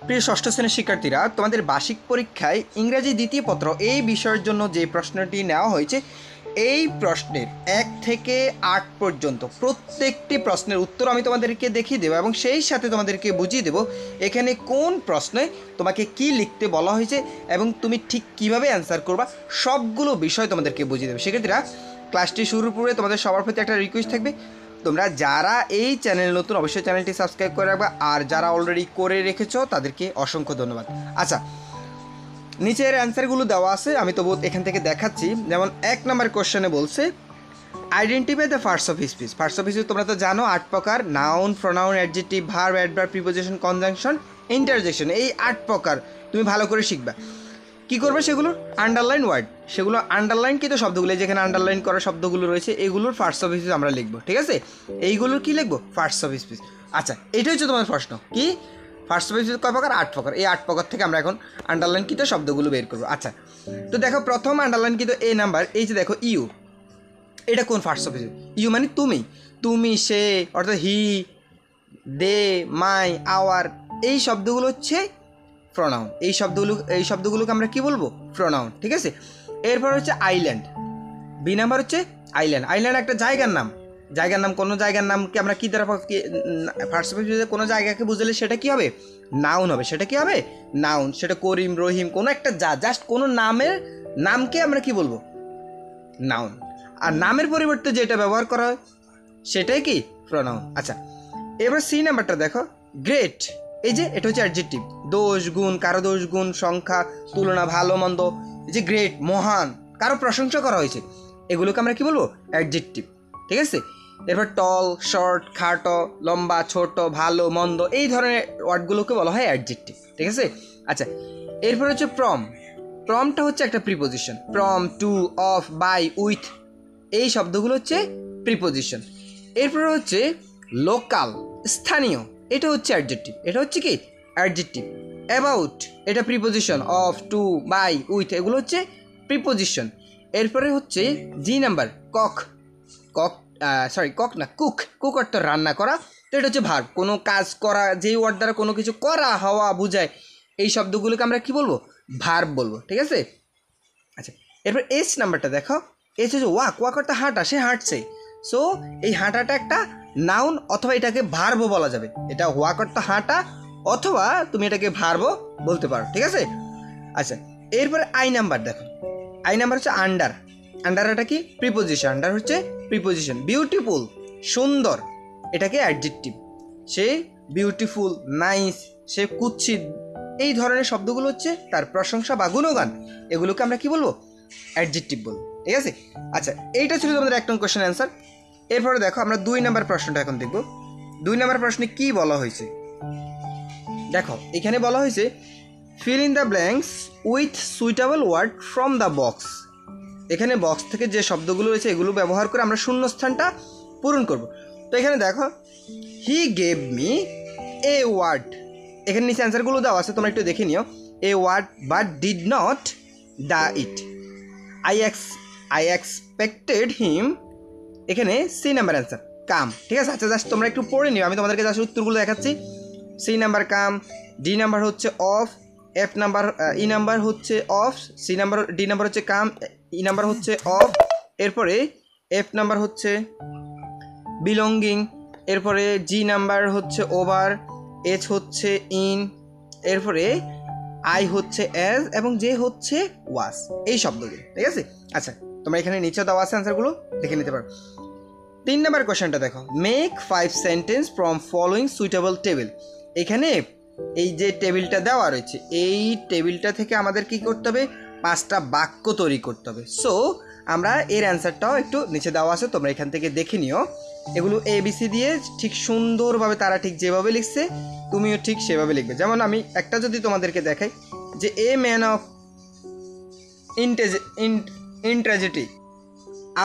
প্রিয় ষষ্ঠ শ্রেণীর শিক্ষার্থীরা, তোমাদের বার্ষিক পরীক্ষায় ইংরেজি দ্বিতীয় পত্র এই বিষয়ের জন্য যে প্রশ্নটি নেওয়া হয়েছে, এই প্রশ্নের 1 থেকে 8 পর্যন্ত প্রত্যেকটি প্রশ্নের উত্তর আমি তোমাদেরকে দেখিয়ে দেবো এবং সেই সাথে তোমাদেরকে বুঝিয়ে দেবো এখানে কোন প্রশ্নে তোমাকে কি লিখতে বলা হয়েছে এবং তুমি ঠিক কিভাবে অ্যান্সার করবা, সবগুলো বিষয় তোমাদেরকে বুঝিয়ে দেবো। শিক্ষার্থীরা, ক্লাসটি শুরুর পূর্বে তোমাদের সবার প্রতি একটা রিকোয়েস্ট থাকবে, তোমরা যারা এই চ্যানেল নতুন অবশ্যই চ্যানেলটি সাবস্ক্রাইব করে রাখবা, আর যারা অলরেডি করে রেখেছো তাদেরকে অসংখ্য ধন্যবাদ। আচ্ছা, নিচের অ্যান্সারগুলো দেওয়া আছে, আমি তবু এখান থেকে দেখাচ্ছি। যেমন 1 নম্বর কোশ্চেনে বলছে identify the parts of speech. Parts of speech তোমরা তো জানো 8 প্রকার: noun, pronoun, adjective, verb, adverb, preposition, conjunction, interjection. এই 8 প্রকার তুমি ভালো করে শিখবা। কী করবে সেগুলো? আন্ডারলাইন ওয়ার্ড, সেগুলো আন্ডারলাইন কিন্তু শব্দগুলো যেখানে আন্ডারলাইন করা শব্দগুলো রয়েছে এগুলোর পার্টস অফ স্পিচ আমরা লিখবো, ঠিক আছে? এইগুলোর কী লিখবো? Parts of speech. আচ্ছা, এটাই হচ্ছে তোমার প্রশ্ন, কি পার্টস অফ স্পিচ কয় প্রকার? 8 প্রকার। এই 8 প্রকার থেকে আমরা এখন আন্ডারলাইন কিন্তু শব্দগুলো বের করবো। আচ্ছা, তো দেখো প্রথম আন্ডারলাইন কিন্তু এ নাম্বার, এই যে দেখো ইউ, এটা কোন পার্টস অফ স্পিচ? ইউ মানে তুমি, তুমি, সে, অর্থাৎ হি, দে, মাই, আওয়ার, এই শব্দগুলো হচ্ছে প্রোনাউন। এই শব্দগুলোকে আমরা কি বলবো? প্রোনাউন, ঠিক আছে? এরপর হচ্ছে আইল্যান্ড, বি নাম্বার হচ্ছে আইল্যান্ড। আইল্যান্ড একটা জায়গার নাম, কোনো জায়গার নামকে আমরা কি দ্বারা ফার্স্ট কোনো জায়গাকে বুঝলে সেটা কি হবে? নাউন হবে। সেটা কি হবে? নাউন। সেটা করিম, রহিম, কোনো একটা জাস্ট কোনো নামকে আমরা কি বলবো? নাউন। আর নামের পরিবর্তে যেটা ব্যবহার করা হয় সেটাই কি? প্রোনাউন। আচ্ছা, এবার সি নাম্বারটা দেখো, গ্রেট। এই যে এটা হচ্ছে অ্যাডজেক্টিভ, দোষ গুণ, কারো দোষ গুণ, সংখ্যা, তুলনা, ভালো মন্দ। এই যে গ্রেট, মহান, কারো প্রশংসা করা হয়েছে, এগুলোকে আমরা কি বলবো? অ্যাডজেক্টিভ, ঠিক আছে? এরপর টল, শর্ট, খাটো, লম্বা, ছোট, ভালো, মন্দ, এই ধরনের ওয়ার্ডগুলোকে বলা হয় অ্যাডজেক্টিভ, ঠিক আছে? আচ্ছা, এরপর হচ্ছে প্রম। প্রমটা হচ্ছে একটা preposition. From, to, of, by, with, এই শব্দগুলো হচ্ছে প্রিপোজিশন। এরপর হচ্ছে লোকাল, স্থানীয়, এটা হচ্ছে অ্যাডজেক্টিভ। এটা হচ্ছে কি? অ্যাডজেক্টিভ। অ্যাবাউট, এটা preposition. Of, to, by, with, এগুলো হচ্ছে প্রিপোজিশন। এরপরে হচ্ছে জি নাম্বার, কক না, কুক অর্থ রান্না করা, তো এটা হচ্ছে ভার্ব। কোনো কাজ করা, যেই ওয়ার্ড দ্বারা কোনো কিছু করা হওয়া বোঝায়, এই শব্দগুলোকে আমরা কি বলবো? ভার্ব বলবো, ঠিক আছে? আচ্ছা, এরপর এস নাম্বারটা দেখো, এস হচ্ছে ওয়াক অর্থ হাঁটা, সে হাঁটছে। সো এই হাঁটাটা একটা নাউন, অথবা এটাকে ভার্বও বলা যাবে। এটা ওয়াক অর্থ হাঁটা, অথবা তুমি এটাকে ভার্বও বলতে পারো, ঠিক আছে? আচ্ছা, এরপরে আই নাম্বার দেখো, আই নাম্বার হচ্ছে আন্ডার। আন্ডার এটা কি? প্রিপোজিশন। আন্ডার হচ্ছে প্রিপোজিশন। বিউটিফুল, সুন্দর, এটাকে অ্যাডজেক্টিভ। সে বিউটিফুল, নাইস, সে কুৎসিত, এই ধরনের শব্দগুলো হচ্ছে তার প্রশংসা বা গুণগান, এগুলোকে আমরা কি বলবো? অ্যাডজেক্টিভ বলবো, ঠিক আছে? আচ্ছা, এইটা ছিল তোমাদের 1 নং কোশ্চেন অ্যান্সার। এরপরে দেখো আমরা 2 নাম্বার প্রশ্নটা এখন দেখব। 2 নাম্বার প্রশ্নে কি বলা হয়েছে দেখো, এখানে বলা হয়েছে fill in the blanks with suitable word from the box. এখানে বক্স থেকে যে শব্দগুলো রয়েছে এগুলো ব্যবহার করে আমরা শূন্যস্থানটা পূরণ করব। তো এখানে দেখো, he gave me a word, এখানে নিচে অ্যান্সারগুলো দেওয়া আছে, তোমরা একটু দেখে নিও। A word but did not the it, I expected him, এখানে সি নাম্বার অ্যান্সার কাম, ঠিক আছে? আচ্ছা, জাস্ট তোমরা একটু পড়ে নিও, আমি তোমাদেরকে জাস্ট উত্তরগুলো দেখাচ্ছি। C number come, D number হচ্ছে of, F number, E number হচ্ছে of, C number, D number হচ্ছে কাম, ই নাম্বার হচ্ছে অফ, এরপরে এফ নাম্বার হচ্ছে বিলঙ্গিং, এরপরে জি নাম্বার হচ্ছে ওভার, এইচ হচ্ছে ইন, এরপরে আই হচ্ছে অ্যাজ, এবং জে হচ্ছে ওয়াজ, এই শব্দগুলো, ঠিক আছে? আচ্ছা, তোমরা এখানে নিচে দেওয়া আছে অ্যান্সারগুলো দেখে নিতে পারো। 3 নাম্বার কোশ্চেনটা দেখো, make 5 sentence from following suitable table. এখানে এই যে টেবিলটা দেওয়া রয়েছে, এই টেবিলটা থেকে আমাদের কি করতে হবে? 5টা বাক্য তৈরি করতে হবে। সো আমরা এর অ্যান্সারটাও একটু নিচে দেওয়া আছে, তোমরা এখান থেকে দেখে নিও। এগুলো এবিসি দিয়ে ঠিক সুন্দরভাবে তারা ঠিক যেভাবে লিখছে তুমিও ঠিক সেভাবে লিখবে। যেমন আমি একটা যদি তোমাদেরকে দেখাই, যে a man of integrity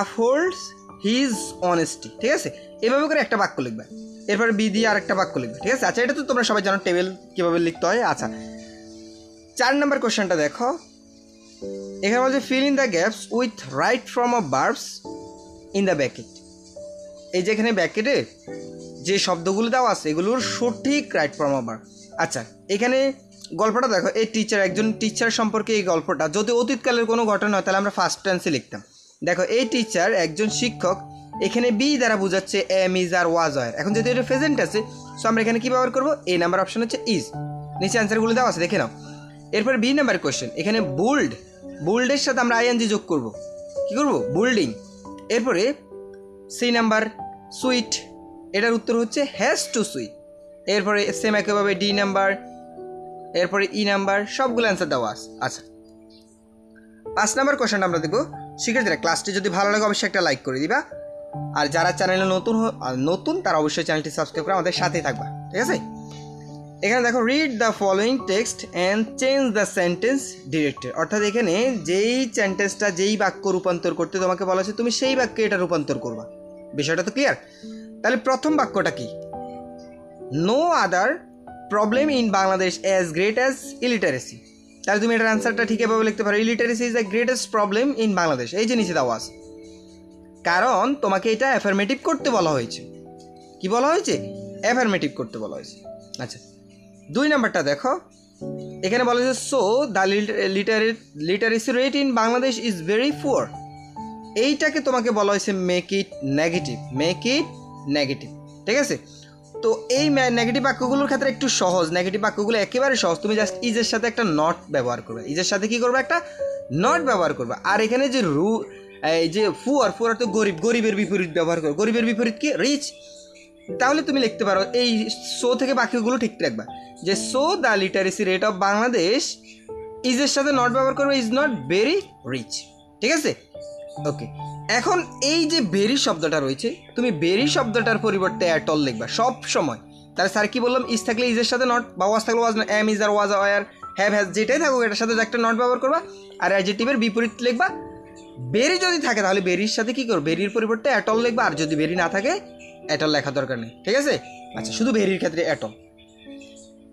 upholds his honesty, ঠিক আছে? এভাবে করে একটা বাক্য লিখবে, এরপর বি দিয়ে আরেকটা বাক্য লিখবে, ঠিক আছে? আচ্ছা, এটা তো তোমরা সবাই জানো টেবিল কীভাবে লিখতে হয়। আচ্ছা, 4 নাম্বার কোশ্চেনটা দেখো, এখানে বলছে feel in the gaps with right form of verbs in the bracket. এই যে এখানে ব্র্যাকেটে যে শব্দগুলো দেওয়া আছে এগুলোর সঠিক রাইট ফর্ম অফ ভার্ব, আচ্ছা, এখানে গল্পটা দেখো, এই টিচার, একজন টিচার সম্পর্কে এই গল্পটা যদি অতীতকালের কোনো ঘটনা হয় তাহলে আমরা ফার্স্ট টেন্সে লিখতাম। দেখো, এই টিচার একজন শিক্ষক, এখানে বি দ্বারা বোঝাচ্ছে এম, ইজ আর ওয়াজ হয়। এখন যেহেতু এটা প্রেজেন্ট আছে, সো আমরা এখানে কী ব্যবহার করবো? এই নাম্বার অপশন হচ্ছে ইজ। নিচে অ্যান্সারগুলো দেওয়া আছে, দেখে নাও। এরপর বি নাম্বার কোয়েশ্চেন, এখানে বুল্ড, বুল্ডের সাথে আমরা আইএনজি যোগ করব। কী করবো? বুল্ডিং। এরপরে সি নাম্বার সুইট, এটার উত্তর হচ্ছে হ্যাজ টু সুইট। এরপরে সেম একইভাবে ডি নাম্বার, এরপরে ই নাম্বার, সবগুলো অ্যান্সার দেওয়া আছে। আচ্ছা, 5 নাম্বার কোয়েশ্চেনটা আমরা দেখবো। শিক্ষার্থীরা, ক্লাসটি যদি ভালো লাগে অবশ্যই একটা লাইক করে দিবা, আর যারা চ্যানেলে নতুন তারা অবশ্যই চ্যানেলটি সাবস্ক্রাইব করে আমাদের সাথেই থাকবা, ঠিক আছে? এখানে দেখো, read the following text and change the sentence directly. অর্থাৎ এখানে যেই সেন্টেন্সটা, যেই বাক্য রূপান্তর করতে তোমাকে বলা আছে, তুমি সেই বাক্যে এটা রূপান্তর করবা। বিষয়টা তো ক্লিয়ার? তাহলে প্রথম বাক্যটা কি? No other problem in Bangladesh as great as illiteracy. তাহলে তুমি এটার অ্যান্সারটা ঠিক এভাবে লিখতে পারো, illiteracy is the greatest problem in Bangladesh. এই যে নিচে দেওয়া আছে, কারণ তোমাকে এটা অ্যাফার্মেটিভ করতে বলা হয়েছে। কি বলা হয়েছে? অ্যাফার্মেটিভ করতে বলা হয়েছে। আচ্ছা, 2 নাম্বারটা দেখো, এখানে বলা হয়েছে so the literacy rate in Bangladesh is very poor. এইটাকে তোমাকে বলা হয়েছে make it negative, make it negative, ঠিক আছে? তো এই নেগেটিভ বাক্যগুলোর ক্ষেত্রে একটু সহজ, নেগেটিভ বাক্যগুলো একেবারে সহজ। তুমি জাস্ট ইজের সাথে একটা নট ব্যবহার করবে, ইজের সাথে কী করবে? একটা নট ব্যবহার করবে। আর এখানে যে এই যে ফুয়ার, ফুয়ার তো গরিব, গরিবের বিপরীত ব্যবহার করো। গরিবের বিপরীত কি? রিচ। তাহলে তুমি লিখতে পারো, এই সো থেকে বাক্যগুলো ঠিক রাখবা, যে so the literacy rate of Bangladesh, ইজের সাথে নট ব্যবহার করবে, ইজ নট ভেরি রিচ, ঠিক আছে? ওকে, এখন এই যে ভেরি শব্দটা রয়েছে, তুমি ভেরি শব্দটার পরিবর্তে অ্যাটল লিখবা সব সময়। তাহলে স্যার কি বললাম? ইজ থাকলে ইজের সাথে নট, বা ওয়াজ থাকলে was, am, is are was, are have, has, যেটাই থাকুক এটার সাথে একটা নট ব্যবহার করবা, আর অ্যাডজেক্টিভের বিপরীত লিখবা। বেরি যদি থাকে তাহলে বেরির সাথে কি করো? বেরির পরিবর্তে অ্যাটল লিখবা, আর যদি বেরি না থাকে অ্যাটল লেখা দরকার নেই, ঠিক আছে? আচ্ছা, শুধু বেরির ক্ষেত্রে অ্যাটল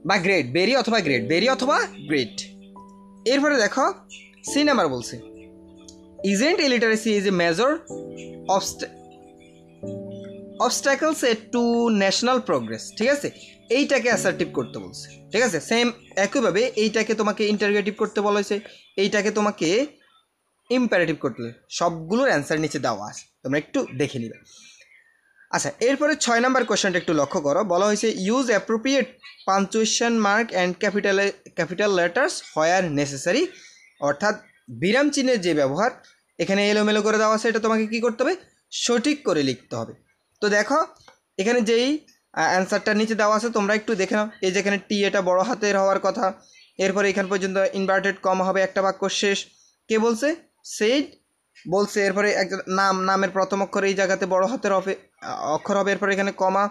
বা গ্রেড, বেরি অথবা গ্রেড, বেরি অথবা গ্রেড। এরপরে দেখো, সি নাম্বার বলছে isn't illiteracy is a major obstacles to national progress, ঠিক আছে? এইটাকে অ্যাসার্টিভ করতে বলছে, ঠিক আছে? সেম একইভাবে এইটাকে তোমাকে ইন্টারগেটিভ করতে বলা হয়েছে, এইটাকে তোমাকে ইম্পারেটিভ করতে হবে। সবগুলোর অ্যান্সার নিচে দেওয়া আছে, তোমরা একটু দেখে নিবে। আচ্ছা, এরপরে 6 নাম্বার কোয়েশ্চনটা একটু লক্ষ্য করো। বলা হয়েছে use appropriate punctuation mark and capital letters where necessary. অর্থাৎ বিরাম চিহ্নের যে ব্যবহার, এখানে এলোমেলো করে দেওয়া আছে, এটা তোমাকে কি করতে হবে? সঠিক করে লিখতে হবে। তো দেখো, এখানে যেই অ্যান্সারটা নিচে দেওয়া আছে তোমরা একটু দেখে নাও। এই যেখানে টি, এটা বড় হাতের হওয়ার কথা। এরপরে এখান পর্যন্ত ইনভার্টেড কমা হবে, একটা বাক্য শেষ। কে বলছে? সেড বলছে। এরপরে একটা নামের প্রথম অক্ষর এই জায়গাতে বড় হাতের অক্ষর হবে, এরপরে এখানে কমা,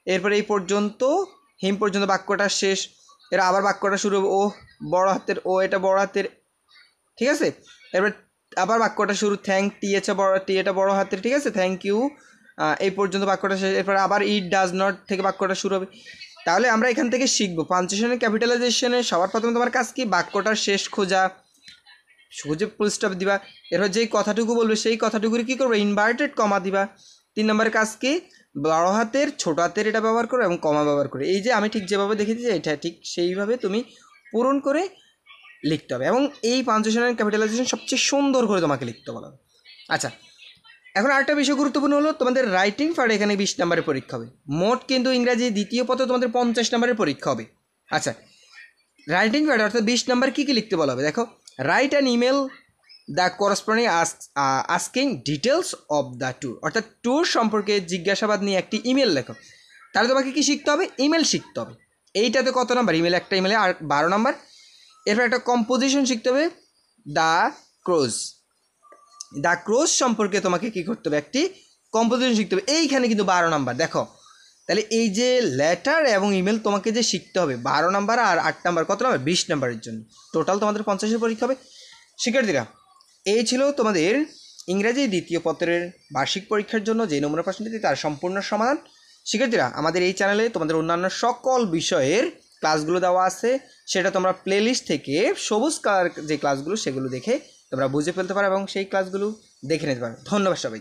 এরপরে এই পর্যন্ত হিম পর্যন্ত বাক্যটা শেষ। এর আবার বাক্যটা শুরু হবে, ও বড় হাতের, ও এটা বড় হাতের, ঠিক আছে? এরপর আবার বাক্যটা শুরু, থ্যাংক, টি এটা বড় হাতের, ঠিক আছে? থ্যাংক ইউ, এই পর্যন্ত বাক্যটা শেষ। এরপর আবার ইট ডাজ নট থেকে বাক্যটা শুরু হবে। তাহলে আমরা এখান থেকে শিখবো পাঞ্চুয়েশনের ক্যাপিটালাইজেশনের সবার প্রথমে তোমার কাজ কি? বাক্যটার শেষ খোঁজা, খুঁজে ফুল স্টপ দিবা। এরপর যেই কথাটুকু বলবে সেই কথাটুকুর কী করবে? ইনভার্টেড কমা দিবা। 3 নম্বরের কাজ কি? বড় হাতের, ছোট হাতের এটা ব্যবহার করো এবং কমা ব্যবহার করে, এই যে আমি ঠিক যেভাবে দেখেছি এটা ঠিক সেইভাবে তুমি পূরণ করে লিখতে হবে। এবং এই পাঞ্চুয়েশন ক্যাপিটালাইজেশন সবচেয়ে সুন্দর করে তোমাকে লিখতে বলা হবে। আচ্ছা, এখন আরেকটা বিষয় গুরুত্বপূর্ণ হলো তোমাদের রাইটিং পার্টে এখানে 20 নম্বরের পরীক্ষা হবে। মোট কিন্তু ইংরাজি দ্বিতীয় পত্রে তোমাদের 50 নম্বরের পরীক্ষা হবে। আচ্ছা, রাইটিং পার্টে অর্থাৎ 20 নম্বর কী কী লিখতে বলা হবে? দেখো, write an email the corresponding asking details of the tour. অর্থাৎ ট্যুর সম্পর্কে জিজ্ঞাসাবাদ নিয়ে একটি ইমেল লেখো। তাহলে তোমাকে কী শিখতে হবে? ইমেল শিখতে হবে। এইটাতে কত নাম্বার? ইমেল, একটা ইমেলে 12 নম্বর। এরপর একটা কম্পোজিশন শিখতে হবে, দ্য ক্রোজ সম্পর্কে তোমাকে কী করতে হবে? একটি কম্পোজিশন শিখতে হবে। এইখানে কিন্তু 12 নম্বর। দেখো, তাহলে এই যে লেটার এবং ইমেল তোমাকে যে শিখতে হবে 12 নম্বর আর 8 নম্বর, কত নম্বর? 20 নম্বরের জন্য। টোটাল তোমাদের 50-এর পরীক্ষা হবে। শিক্ষার্থীরা, এই ছিল তোমাদের ইংরেজি দ্বিতীয় পত্রের বার্ষিক পরীক্ষার জন্য যে নমুনা প্রশ্নটি তার সম্পূর্ণ সমাধান। শিক্ষার্থীরা, আমাদের এই চ্যানেলে তোমাদের অন্যান্য সকল বিষয়ের ক্লাসগুলো দেওয়া আছে, সেটা তোমরা প্লেলিস্ট থেকে সবুজ কালার যে ক্লাসগুলো সেগুলো দেখে তোমরা বুঝে ফেলতে পারো এবং সেই ক্লাসগুলো দেখে নিতে পারো। ধন্যবাদ সবাই।